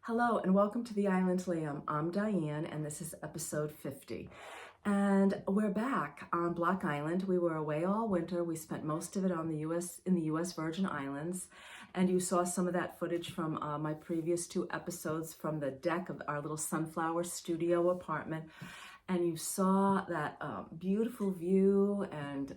Hello and welcome to the Island Lamb. I'm Diane and this is episode 50. And we're back on Block Island. We were away all winter. We spent most of it in the US Virgin Islands. And you saw some of that footage from my previous two episodes from the deck of our little sunflower studio apartment. And you saw that beautiful view, and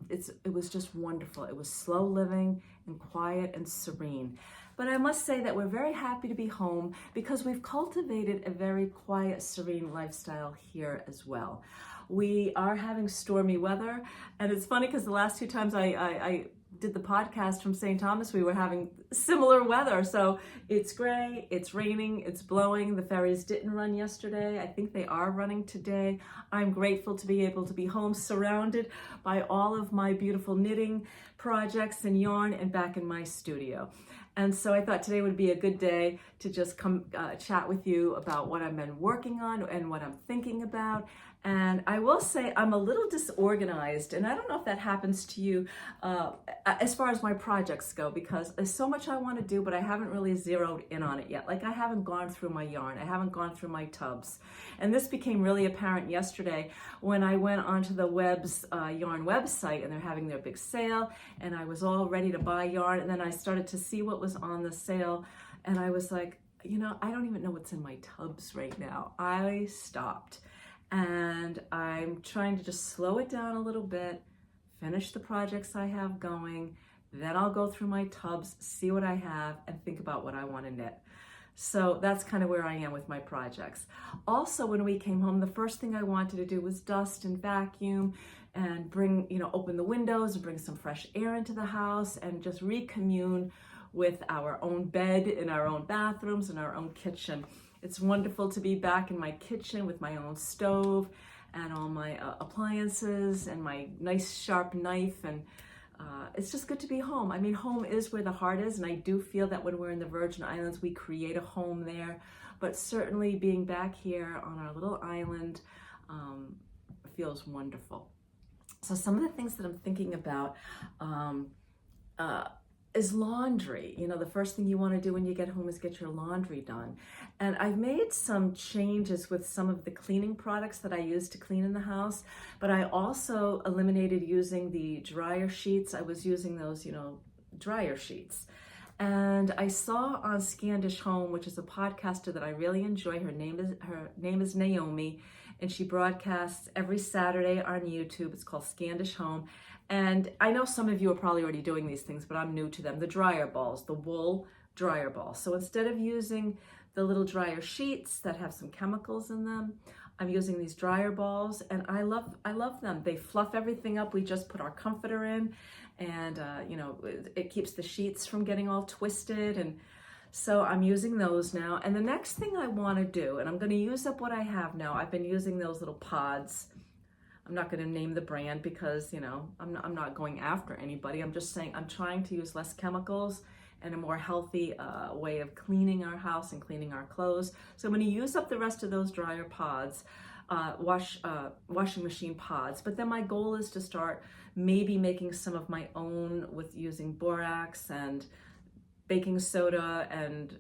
it was just wonderful. It was slow living and quiet and serene. But I must say that we're very happy to be home because we've cultivated a very quiet, serene lifestyle here as well. We are having stormy weather, and it's funny because the last two times I did the podcast from St. Thomas, we were having similar weather. So it's gray, it's raining, it's blowing. The ferries didn't run yesterday. I think they are running today. I'm grateful to be able to be home surrounded by all of my beautiful knitting projects and yarn and back in my studio. And so I thought today would be a good day to just come chat with you about what I've been working on and what I'm thinking about. And I will say I'm a little disorganized, and I don't know if that happens to you as far as my projects go, because there's so much I want to do, but I haven't really zeroed in on it yet. Like, I haven't gone through my yarn, I haven't gone through my tubs. And this became really apparent yesterday when I went onto the Webb's yarn website, and they're having their big sale, and I was all ready to buy yarn, and then I started to see what was on the sale, and I was like, you know, I don't even know what's in my tubs right now. I stopped. And I'm trying to just slow it down a little bit, finish the projects I have going, then I'll go through my tubs, see what I have, and think about what I want to knit. So that's kind of where I am with my projects. Also, when we came home, the first thing I wanted to do was dust and vacuum and bring, open the windows and bring some fresh air into the house and just recommune with our own bed in our own bathrooms and our own kitchen. It's wonderful to be back in my kitchen with my own stove and all my appliances and my nice sharp knife, and it's just good to be home. I mean, home is where the heart is, and I do feel that when we're in the Virgin Islands, we create a home there. But certainly being back here on our little island feels wonderful. So some of the things that I'm thinking about is laundry. The first thing you want to do when you get home is get your laundry done. And I've made some changes with some of the cleaning products that I use to clean in the house, but I also eliminated using the dryer sheets. I was using those, dryer sheets. And I saw on Scandish Home, which is a podcaster that I really enjoy. Her name is Naomi, and she broadcasts every Saturday on YouTube. It's called Scandish Home. And I know some of you are probably already doing these things, but I'm new to them. The dryer balls, the wool dryer balls. So instead of using the little dryer sheets that have some chemicals in them, I'm using these dryer balls, and I love them. They fluff everything up. We just put our comforter in, and it keeps the sheets from getting all twisted. And so I'm using those now. And the next thing I want to do, and I'm going to use up what I have now. I've been using those little pods. I'm not going to name the brand because, I'm not going after anybody. I'm just saying I'm trying to use less chemicals and a more healthy way of cleaning our house and cleaning our clothes. So I'm going to use up the rest of those dryer pods, washing machine pods. But then my goal is to start maybe making some of my own with using borax and baking soda, and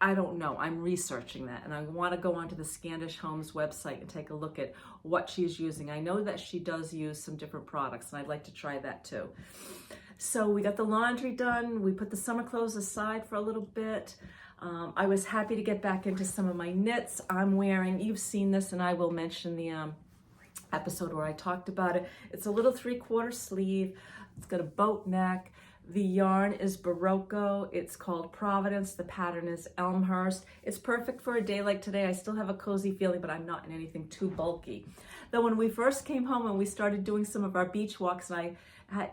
I don't know. I'm researching that, and I want to go onto the Scandish Homes website and take a look at what she's using. I know that she does use some different products, and I'd like to try that too. So we got the laundry done. We put the summer clothes aside for a little bit. I was happy to get back into some of my knits. I'm wearing, you've seen this, and I will mention the episode where I talked about it. It's a little 3/4 sleeve. It's got a boat neck. The yarn is Barocco. It's called Providence. The pattern is Elmhurst. It's perfect for a day like today. I still have a cozy feeling, but I'm not in anything too bulky. Though when we first came home and we started doing some of our beach walks, and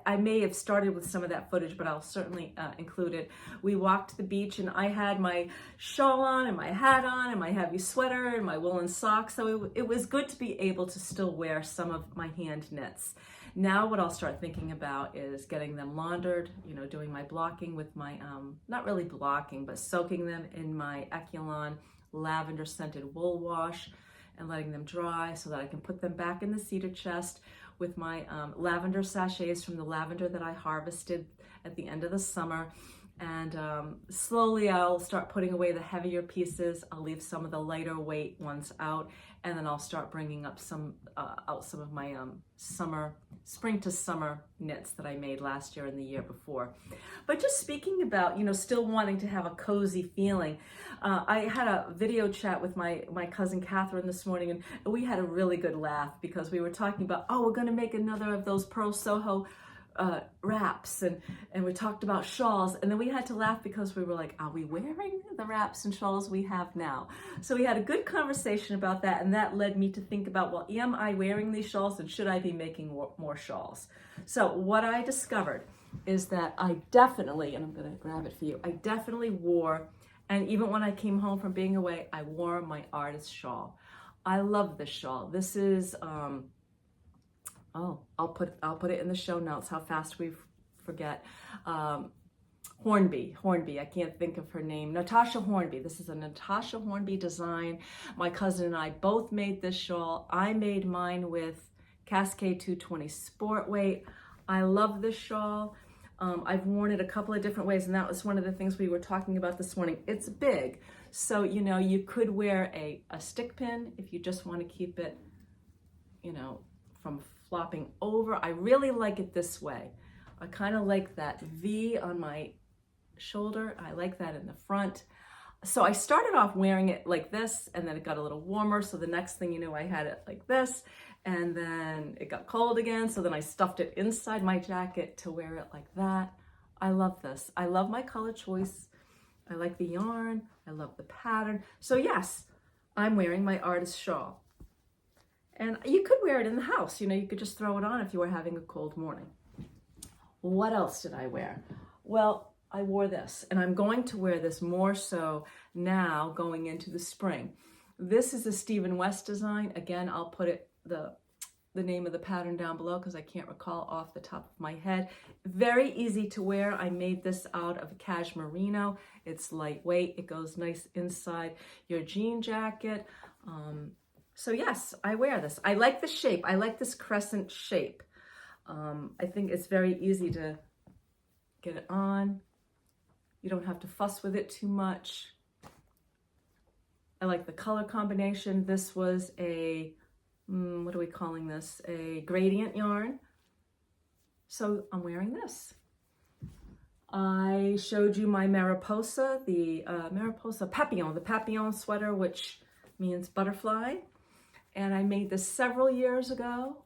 I may have started with some of that footage, but I'll certainly include it. We walked the beach, and I had my shawl on and my hat on and my heavy sweater and my woolen socks. So it was good to be able to still wear some of my hand knits. Now what I'll start thinking about is getting them laundered, doing my blocking with my, not really blocking, but soaking them in my Eculon lavender scented wool wash and letting them dry so that I can put them back in the cedar chest with my lavender sachets from the lavender that I harvested at the end of the summer. And slowly I'll start putting away the heavier pieces. I'll leave some of the lighter weight ones out, and then I'll start bringing up some of my spring to summer knits that I made last year and the year before. But just speaking about, still wanting to have a cozy feeling, I had a video chat with my cousin Catherine this morning, and we had a really good laugh because we were talking about, we're going to make another of those Pearl Soho wraps, and we talked about shawls, and then we had to laugh because we were like, are we wearing the wraps and shawls we have now? So we had a good conversation about that, and that led me to think about, well, am I wearing these shawls, and should I be making more shawls? So what I discovered is that I definitely, and I'm going to grab it for you, I definitely wore, and even when I came home from being away, I wore my artist shawl. I love this shawl. This is I'll put it in the show notes. How fast we forget. Hornby. I can't think of her name. Natasha Hornby. This is a Natasha Hornby design. My cousin and I both made this shawl. I made mine with Cascade 220 sport weight. I love this shawl. I've worn it a couple of different ways, and that was one of the things we were talking about this morning. It's big, so you could wear a stick pin if you just want to keep it, from flopping over. I really like it this way. I kind of like that V on my shoulder. I like that in the front. So I started off wearing it like this, and then it got a little warmer. So the next thing you knew, I had it like this, and then it got cold again. So then I stuffed it inside my jacket to wear it like that. I love this. I love my color choice. I like the yarn. I love the pattern. So yes, I'm wearing my artist shawl. And you could wear it in the house. You could just throw it on if you were having a cold morning. What else did I wear? Well, I wore this, and I'm going to wear this more so now going into the spring. This is a Stephen West design. Again, I'll put the name of the pattern down below because I can't recall off the top of my head. Very easy to wear. I made this out of cashmere merino. It's lightweight. It goes nice inside your jean jacket. So yes, I wear this. I like the shape. I like this crescent shape. I think it's very easy to get it on. You don't have to fuss with it too much. I like the color combination. This was a, what are we calling this? A gradient yarn. So I'm wearing this. I showed you my Mariposa, the Mariposa Papillon, the Papillon sweater, which means butterfly. And I made this several years ago.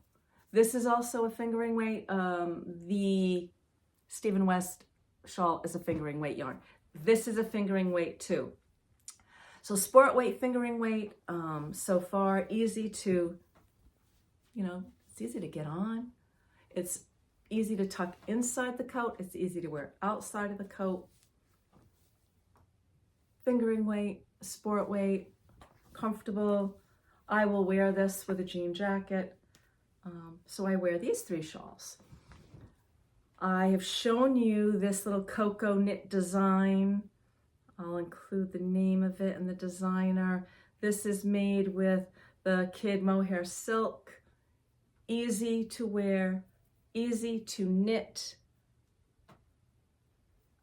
This is also a fingering weight. The Stephen West shawl is a fingering weight yarn. This is a fingering weight too. So sport weight, fingering weight, so far easy to, it's easy to get on. It's easy to tuck inside the coat. It's easy to wear outside of the coat. Fingering weight, sport weight, comfortable. I will wear this with a jean jacket. So I wear these three shawls. I have shown you this little cocoa knit design. I'll include the name of it and the designer. This is made with the kid mohair silk. Easy to wear, easy to knit.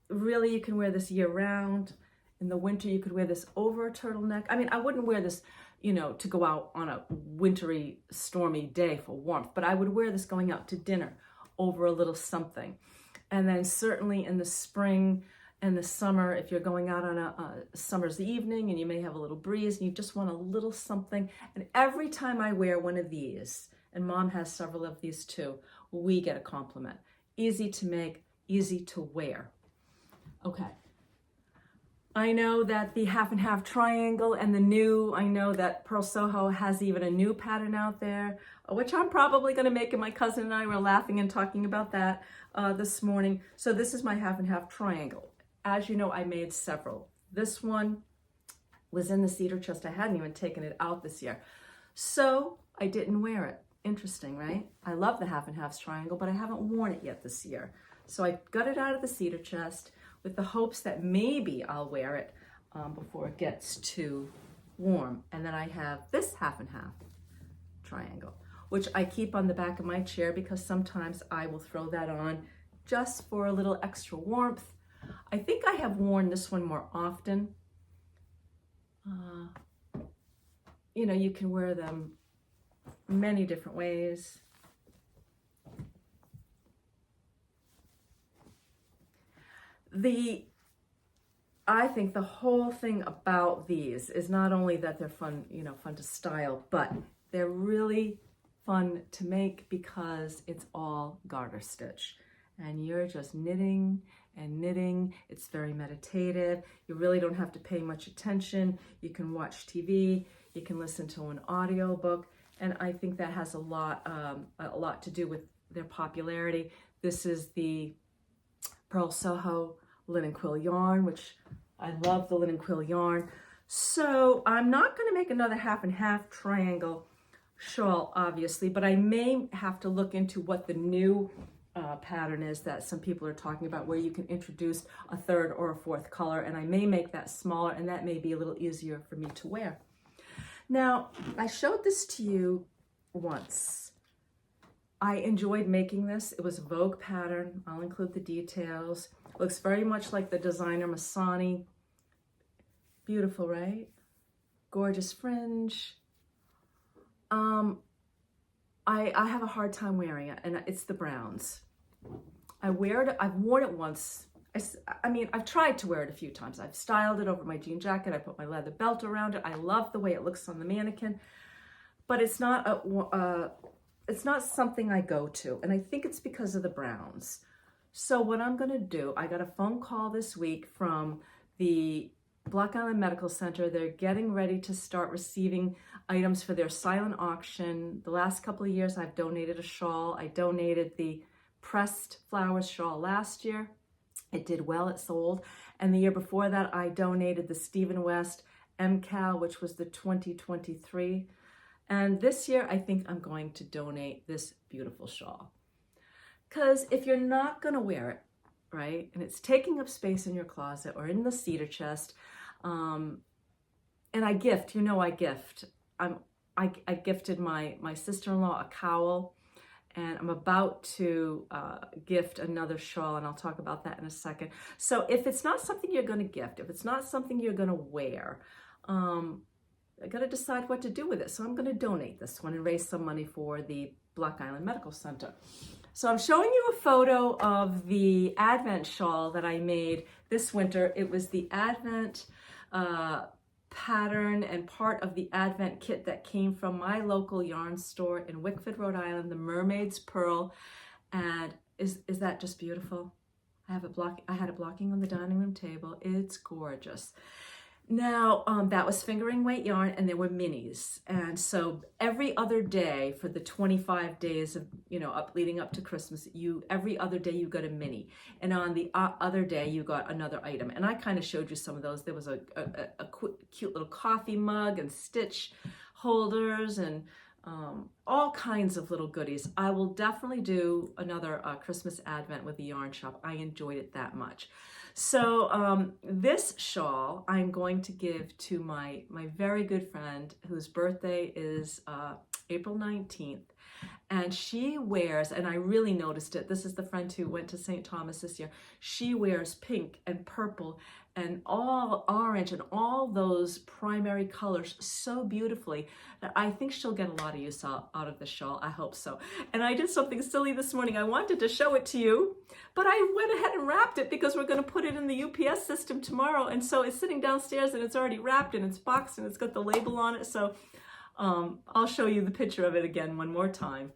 Really, you can wear this year round. In the winter, you could wear this over a turtleneck. I mean, I wouldn't wear this, to go out on a wintry, stormy day for warmth, but I would wear this going out to dinner over a little something. And then certainly in the spring and the summer, if you're going out on a summer's evening and you may have a little breeze and you just want a little something. And every time I wear one of these, and Mom has several of these too, we get a compliment. Easy to make, easy to wear. Okay. I know that the half and half triangle and I know that Pearl Soho has even a new pattern out there, which I'm probably going to make, and my cousin and I were laughing and talking about that this morning. So this is my half and half triangle. As you know, I made several. This one was in the cedar chest. I hadn't even taken it out this year. So I didn't wear it. Interesting, right? I love the half and half triangle, but I haven't worn it yet this year. So I got it out of the cedar chest with the hopes that maybe I'll wear it before it gets too warm. And then I have this half and half triangle, which I keep on the back of my chair because sometimes I will throw that on just for a little extra warmth. I think I have worn this one more often. You know, you can wear them many different ways. I think the whole thing about these is not only that they're fun, you know, fun to style, but they're really fun to make because it's all garter stitch. And you're just knitting and knitting. It's very meditative. You really don't have to pay much attention. You can watch TV. You can listen to an audio book. And I think that has a lot to do with their popularity. This is the Pearl Soho linen quill yarn, which I love the linen quill yarn. So I'm not going to make another half and half triangle shawl, obviously, but I may have to look into what the new pattern is that some people are talking about, where you can introduce a third or a fourth color, and I may make that smaller, and that may be a little easier for me to wear. Now, I showed this to you once. I enjoyed making this. It was a Vogue pattern. I'll include the details. Looks very much like the designer Masani. Beautiful, right? Gorgeous fringe. I have a hard time wearing it, and it's the browns. I've worn it once. I mean, I've tried to wear it a few times. I've styled it over my jean jacket. I put my leather belt around it. I love the way it looks on the mannequin, but it's not something I go to, and I think it's because of the browns. So what I'm gonna do, I got a phone call this week from the Block Island Medical Center. They're getting ready to start receiving items for their silent auction. The last couple of years, I've donated a shawl. I donated the pressed flowers shawl last year. It did well, it sold. And the year before that, I donated the Stephen West MCAL, which was the 2023. And this year, I think I'm going to donate this beautiful shawl. Because if you're not gonna wear it, right, and it's taking up space in your closet or in the cedar chest, and I gift, you know I gift. I gifted my sister-in-law a cowl, and I'm about to gift another shawl, and I'll talk about that in a second. So if it's not something you're gonna gift, if it's not something you're gonna wear, I gotta decide what to do with it. So I'm gonna donate this one and raise some money for the Block Island Medical Center. So I'm showing you a photo of the Advent shawl that I made this winter. It was the Advent pattern and part of the Advent kit that came from my local yarn store in Wickford, Rhode Island, the Mermaid's Pearl. And is that just beautiful? I had it blocking on the dining room table. It's gorgeous. Now, that was fingering weight yarn, and there were minis. And so every other day for the 25 days of, you know, leading up to Christmas, every other day you got a mini. And on the other day, you got another item. And I kind of showed you some of those. There was a cute little coffee mug and stitch holders and all kinds of little goodies. I will definitely do another Christmas Advent with the yarn shop. I enjoyed it that much. So this shawl I'm going to give to my very good friend whose birthday is April 19th. And she wears, and I really noticed it, this is the friend who went to St. Thomas this year, she wears pink and purple and all orange and all those primary colors so beautifully that I think she'll get a lot of use out of the shawl. I hope so. And I did something silly this morning. I wanted to show it to you, but I went ahead and wrapped it because we're going to put it in the UPS system tomorrow. And so it's sitting downstairs and it's already wrapped and it's boxed and it's got the label on it. So I'll show you the picture of it again one more time.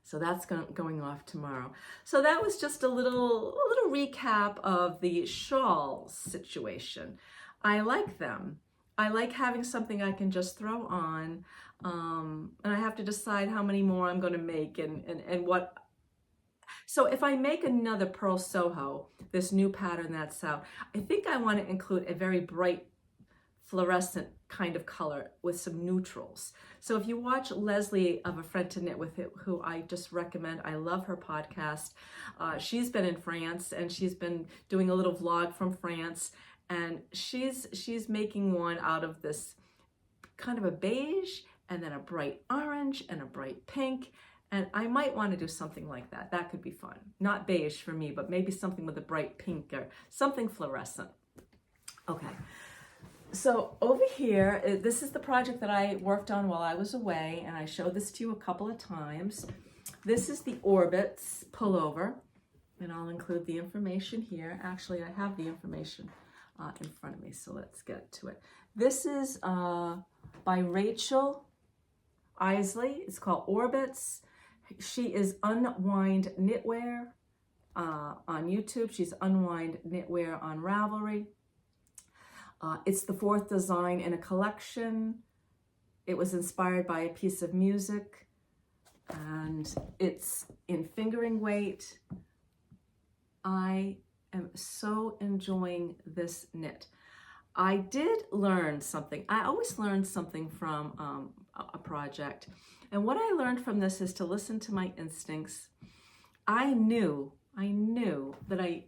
So that's going off tomorrow. So that was just a little recap of the shawl situation. I like them. I like having something I can just throw on, and I have to decide how many more I'm going to make and what. So if I make another Pearl Soho, this new pattern that's out, I think I want to include a very bright fluorescent kind of color with some neutrals. So if you watch Leslie of A Friend to Knit With, who I just recommend, I love her podcast. She's been in France and she's been doing a little vlog from France, and she's making one out of this kind of a beige and then a bright orange and a bright pink. And I might want to do something like that. That could be fun. Not beige for me, but maybe something with a bright pink or something fluorescent. Okay. So over here, this is the project that I worked on while I was away, and I showed this to you a couple of times. This is the Orbits Pullover, and I'll include the information here. Actually, I have the information in front of me, so let's get to it. This is by Rachel Illsley. It's called Orbits. She is Unwind Knitwear on YouTube. She's Unwind Knitwear on Ravelry. It's the 4th design in a collection. It was inspired by a piece of music, and it's in fingering weight. I am so enjoying this knit. I did learn something. I always learn something from a project. And what I learned from this is to listen to my instincts. I knew that I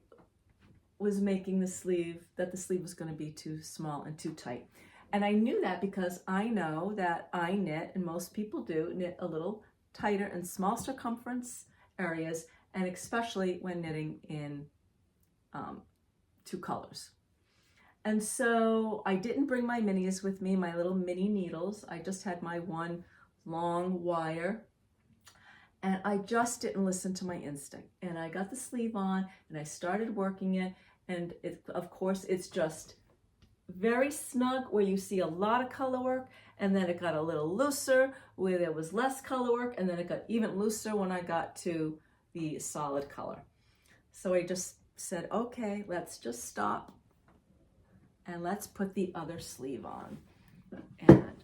was making the sleeve was going to be too small and too tight. And I knew that because I know that I knit, and most people do, knit a little tighter in small circumference areas, and especially when knitting in 2 colors. And so I didn't bring my minis with me, my little mini needles. I just had my one long wire, and I just didn't listen to my instinct. And I got the sleeve on and I started working it, and of course it's just very snug where you see a lot of color work, and then it got a little looser where there was less color work, and then it got even looser when I got to the solid color. So I just said, okay, let's just stop and let's put the other sleeve on. And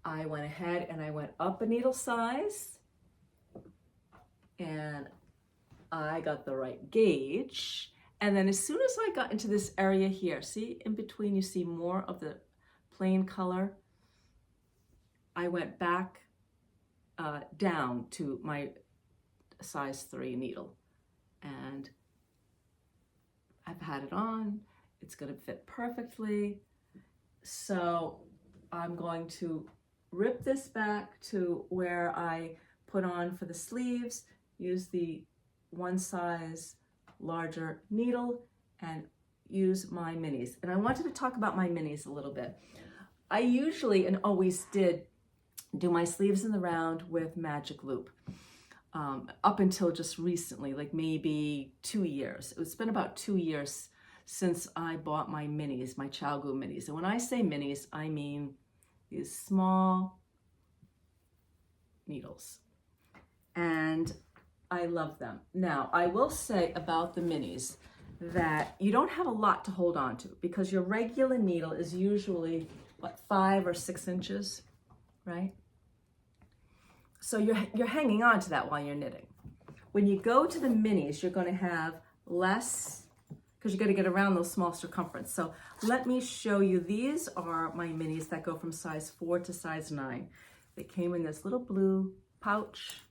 I went ahead and I went up a needle size, and I got the right gauge. And then as soon as I got into this area here, see in between, you see more of the plain color, I went back down to my size 3 needle, and I've had it on. It's going to fit perfectly. So I'm going to rip this back to where I put on for the sleeves, use the 1 size larger needle, and use my minis. And I wanted to talk about my minis a little bit. I usually and always did do my sleeves in the round with magic loop up until just recently, like maybe 2 years. It's been about 2 years since I bought my minis, my ChowGoo minis. And when I say minis, I mean these small needles. And I love them. Now, I will say about the minis that you don't have a lot to hold on to, because your regular needle is usually, what, 5 or 6 inches, right? So you're hanging on to that while you're knitting. When you go to the minis, you're going to have less, because you got to get around those small circumference. So let me show you. These are my minis that go from size 4 to size 9. They came in this little blue pouch,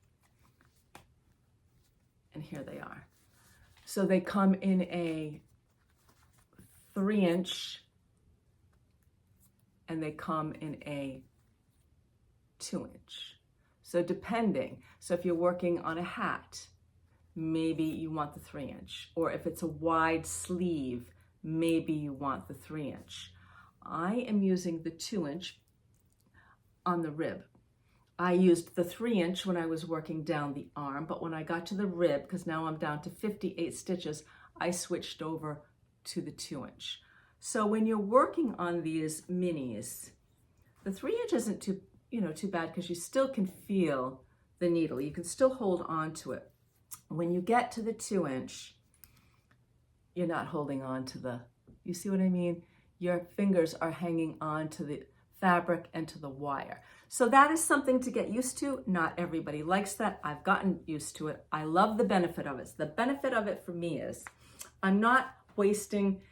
and here they are. So they come in a 3-inch, and they come in a 2-inch. So depending, so if you're working on a hat, maybe you want the 3-inch, or if it's a wide sleeve, maybe you want the 3-inch. I am using the 2-inch on the rib. I used the 3-inch when I was working down the arm, but when I got to the rib, because now I'm down to 58 stitches, I switched over to the 2-inch. So when you're working on these minis, the 3-inch isn't too bad, because you still can feel the needle. You can still hold on to it. When you get to the 2-inch, you're not holding on to the, you see what I mean? Your fingers are hanging on to the fabric and to the wire. So that is something to get used to. Not everybody likes that. I've gotten used to it. I love the benefit of it. The benefit of it for me is I'm not wasting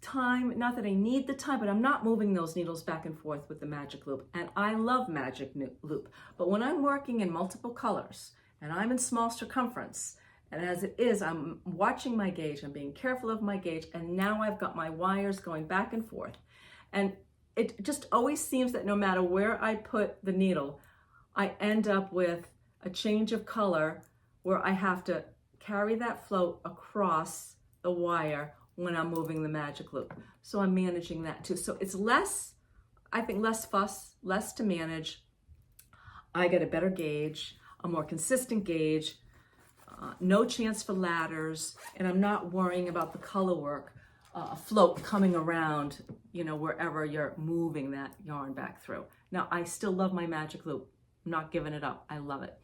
time, not that I need the time, but I'm not moving those needles back and forth with the magic loop. And I love magic loop. But when I'm working in multiple colors and I'm in small circumference, and as it is, I'm watching my gauge, I'm being careful of my gauge, and now I've got my wires going back and forth. And it just always seems that no matter where I put the needle, I end up with a change of color where I have to carry that float across the wire when I'm moving the magic loop. So I'm managing that too. So it's less, I think less fuss, less to manage. I get a better gauge, a more consistent gauge, no chance for ladders, and I'm not worrying about the color work, a float coming around, you know, wherever you're moving that yarn back through. Now, I still love my magic loop. I'm not giving it up. I love it.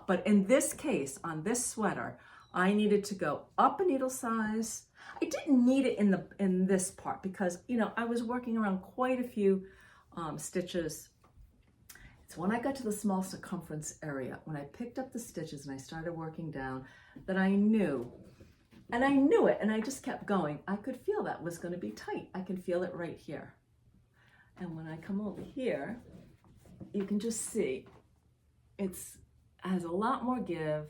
But in this case, on this sweater, I needed to go up a needle size. I didn't need it in this part because, you know, I was working around quite a few stitches. It's when I got to the small circumference area, when I picked up the stitches and I started working down, that I knew, and I knew it, and I just kept going. I could feel that was going to be tight. I can feel it right here. And when I come over here, you can just see has a lot more give.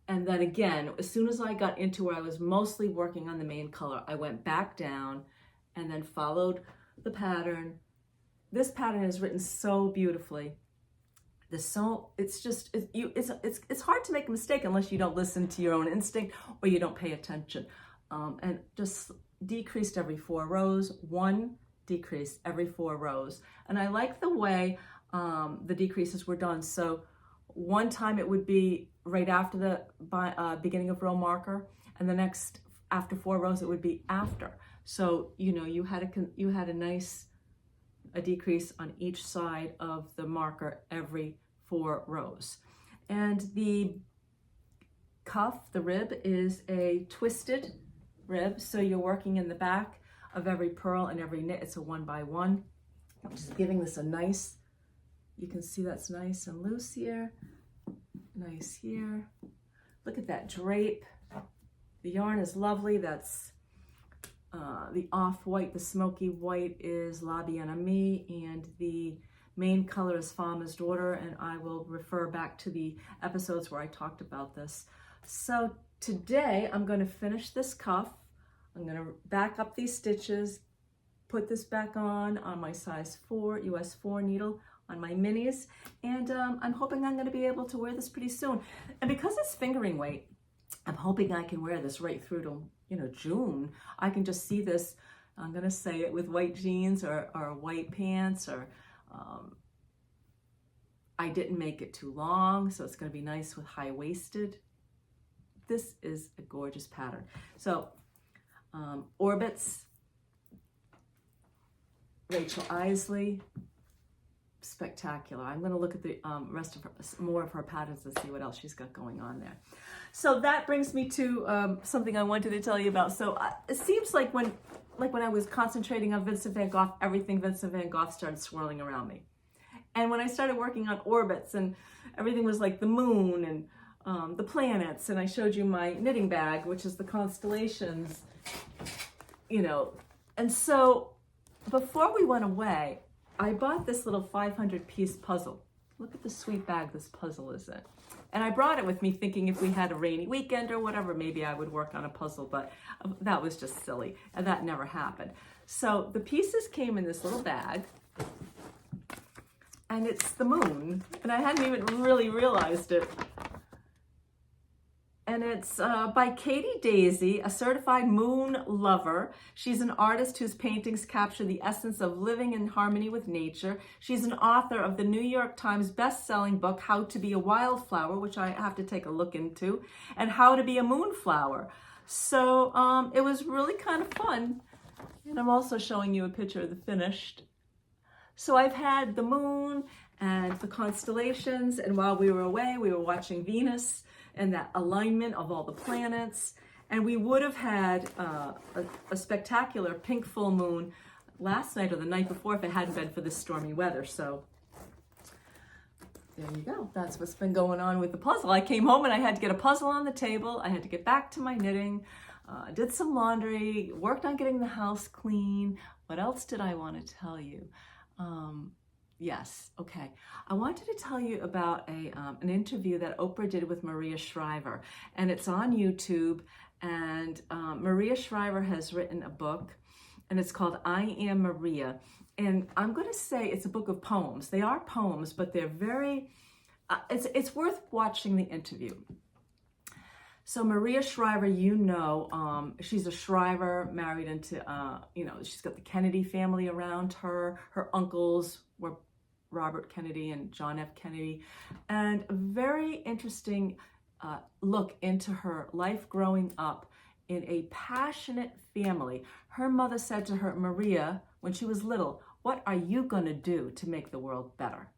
And then again, as soon as I got into where I was mostly working on the main color, I went back down and then followed the pattern. This pattern is written so beautifully. It's hard to make a mistake unless you don't listen to your own instinct or you don't pay attention. And just decreased every 4 rows, 1 decrease every 4 rows. And I like the way the decreases were done. So one time it would be right after the beginning of row marker, and the next after 4 rows it would be after. So you know you had a nice decrease on each side of the marker every 4 rows. And the cuff, the rib, is a twisted rib, so you're working in the back of every purl and every knit. It's a 1 by 1. I'm just giving this a nice, you can see that's nice and loose here, nice here. Look at that drape. The yarn is lovely. That's the off-white, the smoky white is La Bien Amie, and the main color is Fama's Daughter, and I will refer back to the episodes where I talked about this. So today I'm going to finish this cuff. I'm going to back up these stitches, put this back on my size 4, US 4 needle on my minis, and I'm hoping I'm going to be able to wear this pretty soon. And because it's fingering weight, I'm hoping I can wear this right through to, you know, June. I can just see this, I'm going to say it, with white jeans or white pants, or I didn't make it too long, so it's going to be nice with high-waisted. This is a gorgeous pattern. So Orbits, Rachel Illsley, spectacular. I'm going to look at the rest of her, more of her patterns, and see what else she's got going on there. So that brings me to something I wanted to tell you about. So it seems like when I was concentrating on Vincent van Gogh, everything Vincent van Gogh started swirling around me. And when I started working on orbits, and everything was like the moon and the planets, and I showed you my knitting bag, which is the constellations, you know. And so before we went away, I bought this little 500-piece puzzle. Look at the sweet bag this puzzle is in. And I brought it with me thinking if we had a rainy weekend or whatever, maybe I would work on a puzzle, but that was just silly, and that never happened. So the pieces came in this little bag, and it's the moon, and I hadn't even really realized it. And it's by Katie Daisy, a certified moon lover. She's an artist whose paintings capture the essence of living in harmony with nature. She's an author of the New York Times best-selling book, How to Be a Wildflower, which I have to take a look into, and How to Be a Moonflower. So it was really kind of fun. And I'm also showing you a picture of the finished. So I've had the moon and the constellations, and while we were away, we were watching Venus and that alignment of all the planets. And we would have had a spectacular pink full moon last night or the night before if it hadn't been for this stormy weather. So there you go. That's what's been going on with the puzzle. I came home and I had to get a puzzle on the table. I had to get back to my knitting, did some laundry, worked on getting the house clean. What else did I want to tell you? Yes, okay. I wanted to tell you about an interview that Oprah did with Maria Shriver, and it's on YouTube. And Maria Shriver has written a book, and it's called I Am Maria. And I'm going to say it's a book of poems. They are poems, but they're very it's worth watching the interview. So Maria Shriver, she's a Shriver, married into, she's got the Kennedy family around her. Her uncles were Robert Kennedy and John F. Kennedy. And a very interesting look into her life growing up in a passionate family. Her mother said to her, Maria, when she was little, what are you going to do to make the world better?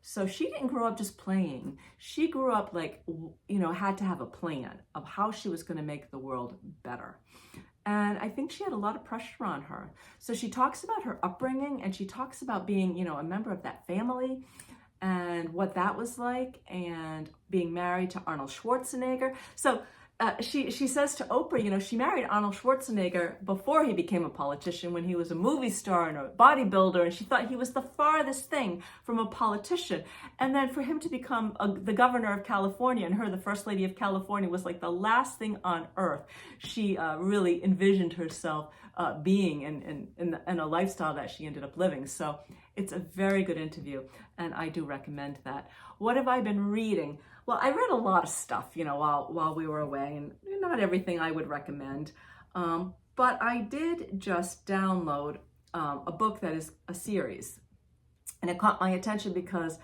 So she didn't grow up just playing. She grew up had to have a plan of how she was going to make the world better. And I think she had a lot of pressure on her. So she talks about her upbringing, and she talks about being, a member of that family and what that was like, and being married to Arnold Schwarzenegger. So she says to Oprah, she married Arnold Schwarzenegger before he became a politician, when he was a movie star and a bodybuilder, and she thought he was the farthest thing from a politician. And then for him to become the governor of California, and her the first lady of California, was like the last thing on earth. She really envisioned herself being in a lifestyle that she ended up living. So it's a very good interview, and I do recommend that. What have I been reading? Well, I read a lot of stuff, while we were away, and not everything I would recommend. But I did just download a book that is a series. And it caught my attention because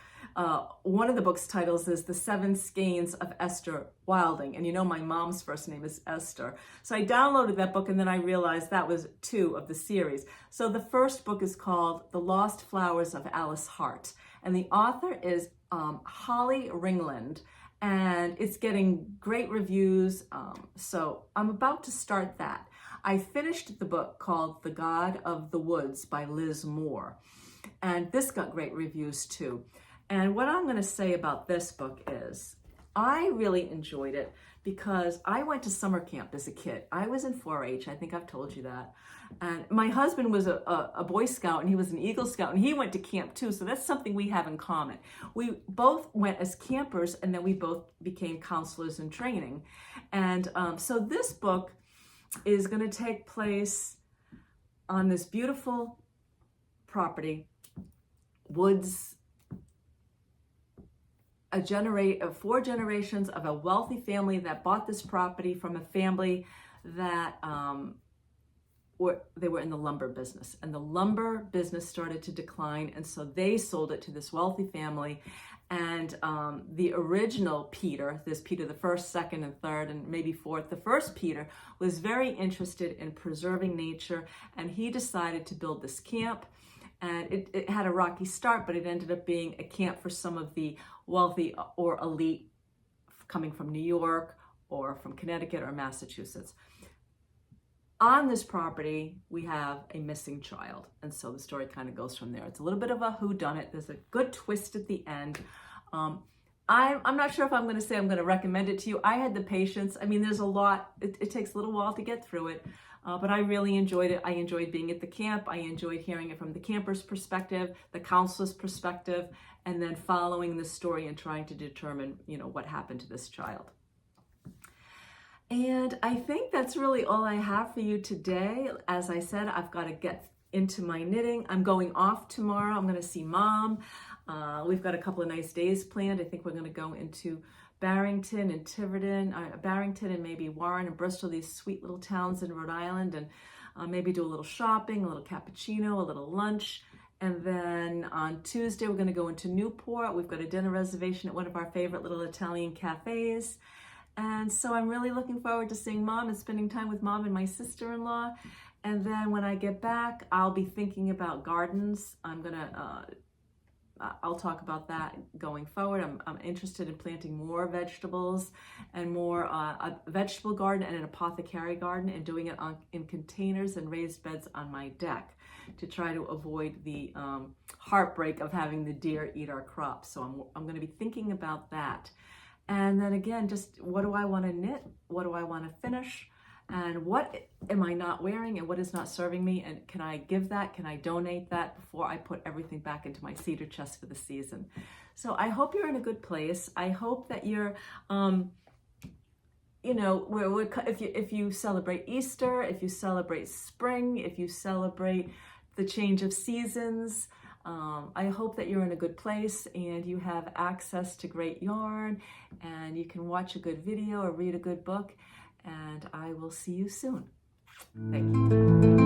one of the book's titles is The 7 Skeins of Esther Wilding. And my mom's first name is Esther. So I downloaded that book, and then I realized that was 2 of the series. So the first book is called The Lost Flowers of Alice Hart. And the author is Holly Ringland. And it's getting great reviews. So I'm about to start that. I finished the book called The God of the Woods by Liz Moore. And this got great reviews too. And what I'm going to say about this book is I really enjoyed it because I went to summer camp as a kid. I was in 4-H. I think I've told you that. And my husband was a Boy Scout, and he was an Eagle Scout, and he went to camp too. So that's something we have in common. We both went as campers, and then we both became counselors in training. And so this book is going to take place on this beautiful property, woods, 4 generations of a wealthy family that bought this property from a family that they were in the lumber business, and the lumber business started to decline, and so they sold it to this wealthy family. And the original Peter, there's Peter the first, second, and third, and maybe fourth. The first Peter was very interested in preserving nature, and he decided to build this camp. And it had a rocky start, but it ended up being a camp for some of the wealthy or elite coming from New York or from Connecticut or Massachusetts. On this property, we have a missing child. And so the story kind of goes from there. It's a little bit of a whodunit. There's a good twist at the end. I'm not sure if I'm going to say I'm going to recommend it to you. I had the patience. I mean, there's a lot. It takes a little while to get through it. But I really enjoyed it. I enjoyed being at the camp. I enjoyed hearing it from the camper's perspective, the counselor's perspective, and then following the story and trying to determine, what happened to this child. And I think that's really all I have for you today. As I said, I've got to get into my knitting. I'm going off tomorrow. I'm going to see Mom. We've got a couple of nice days planned. I think we're going to go into Barrington and Tiverton, Barrington and maybe Warren and Bristol, these sweet little towns in Rhode Island, and maybe do a little shopping, a little cappuccino, a little lunch. And then on Tuesday, we're going to go into Newport. We've got a dinner reservation at one of our favorite little Italian cafes. And so I'm really looking forward to seeing Mom and spending time with Mom and my sister-in-law. And then when I get back, I'll be thinking about gardens. I'll talk about that going forward. I'm interested in planting more vegetables and more a vegetable garden and an apothecary garden, and doing it in containers and raised beds on my deck to try to avoid the heartbreak of having the deer eat our crops. So I'm going to be thinking about that. And then again, just what do I want to knit? What do I want to finish? And what am I not wearing, and what is not serving me? And can I give that? Can I donate that before I put everything back into my cedar chest for the season? So I hope you're in a good place. I hope that you're, if you celebrate Easter, if you celebrate spring, if you celebrate the change of seasons, I hope that you're in a good place and you have access to great yarn and you can watch a good video or read a good book, and I will see you soon. Thank you.